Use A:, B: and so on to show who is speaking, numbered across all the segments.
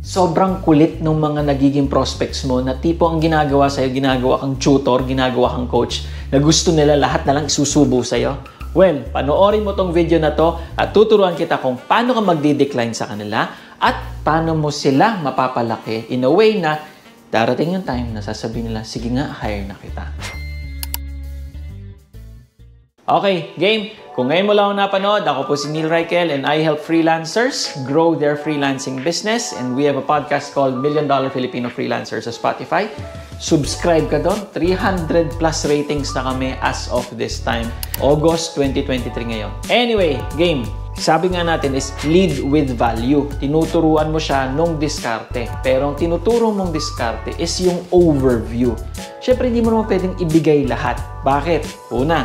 A: sobrang kulit ng mga nagiging prospects mo na tipo ang ginagawa sa'yo, ginagawa kang tutor, ginagawa kang coach, na gusto nila lahat na lang isusubo sa'yo? Well, panoorin mo tong video na to at tuturuan kita kung paano ka magdi-decline sa kanila at paano mo sila mapapalaki in a way na darating yung time na sasabihin nila, sige nga, hire na kita. Okay, game! Kung ngayon mo lang ako napanood, ako po si Neil Raikel and I help freelancers grow their freelancing business, and we have a podcast called $1 Million Filipino Freelancers sa Spotify. Subscribe ka doon. 300 plus ratings na kami as of this time. August 2023 ngayon. Anyway, game! Sabi nga natin is lead with value. Tinuturuan mo siya nung diskarte. Pero ang tinuturo mong diskarte is yung overview. Siyempre, hindi mo naman pwedeng ibigay lahat. Bakit? Una,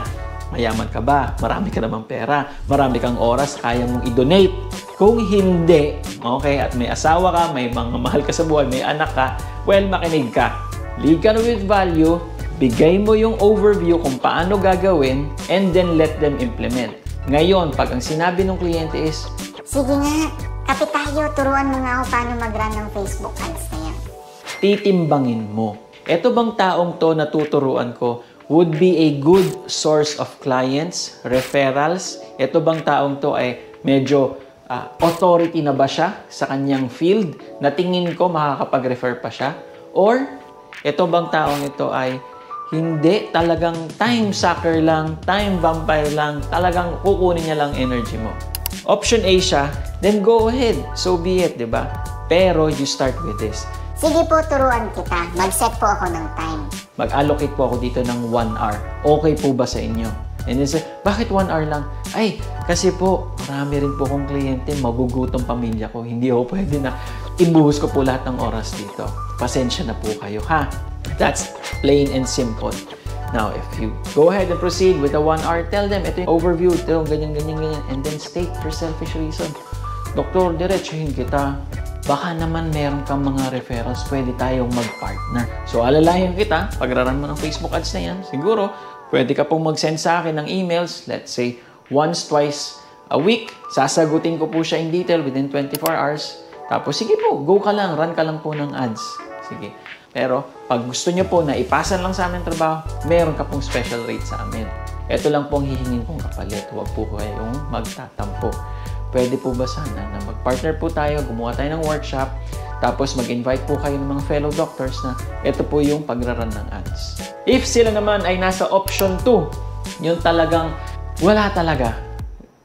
A: mayaman ka ba? Marami ka namang pera. Marami kang oras, kaya mong i-donate. Kung hindi, okay, at may asawa ka, may mga mahal ka sa buhay, may anak ka, well, makinig ka. Lead ka na with value, bigay mo yung overview kung paano gagawin, and then let them implement. Ngayon, pag ang sinabi ng kliyente is,
B: sige nga, kapit tayo, turuan mo nga ako paano mag-run ng Facebook ads na yan.
A: Titimbangin mo. Ito bang taong to na tuturuan ko would be a good source of clients, referrals? Ito bang taong to ay medyo authority na ba siya sa kanyang field na tingin ko makakapag-refer pa siya? Or ito bang taong ito ay hindi, talagang time sucker lang, time vampire lang, talagang kukunin niya lang energy mo? Option A siya, then go ahead, so be it, di ba? Pero you start with this.
B: Sige po, turuan kita. Mag-set po ako ng time.
A: Mag-allocate po ako dito ng 1 hour. Okay po ba sa inyo? And then say, bakit 1 hour lang? Ay, kasi po, marami rin po kong kliyente, magugutom pamilya ko. Hindi ako pwede na ibuhos ko po lahat ng oras dito. Pasensya na po kayo, ha? That's plain and simple. Now, if you go ahead and proceed with the 1 hour, tell them, ito yung overview, ito yung ganyan, and then state for selfish reason. Doktor, diretsuhin kita. Baka naman meron kang mga referrals, pwede tayong mag-partner. So, alalayan kita, pagraran mo ng Facebook ads na yan, siguro, pwede ka pong mag-send sa akin ng emails, let's say, once, twice a week. Sasagutin ko po siya in detail within 24 hours. Tapos, sige po, go ka lang, run ka lang po ng ads. Sige. Pero, pag gusto nyo po na ipasan lang sa amin trabaho, meron ka pong special rate sa amin. Ito lang pong hihingin kong kapalit. Huwag po kayong magtatampo. Pwede po ba sana na mag-partner po tayo, gumawa tayo ng workshop, tapos mag-invite po kayo ng mga fellow doctors na ito po yung pagraran ng ads. If sila naman ay nasa option 2, yung talagang wala talaga,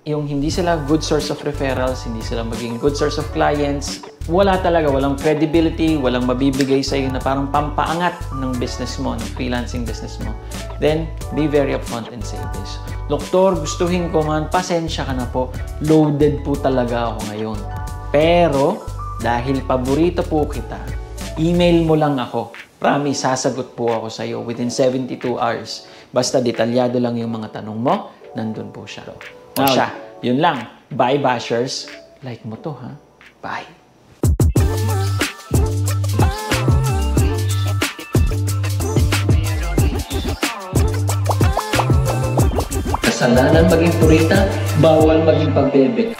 A: yung hindi sila good source of referrals, hindi sila maging good source of clients, wala talaga, walang credibility, walang mabibigay sa iyo na parang pampaangat ng business mo, ng freelancing business mo, then be very upfront and say this. Doktor, gustuhin ko man, pasensya ka na po, loaded po talaga ako ngayon. Pero, dahil paborito po kita, email mo lang ako. Promise, sasagot po ako sa iyo within 72 hours. Basta detalyado lang yung mga tanong mo, nandun po siya. O siya, yun lang. Bye, bashers. Like mo to, ha? Bye. Kasalanan maging purita, bawal maging pagbebe.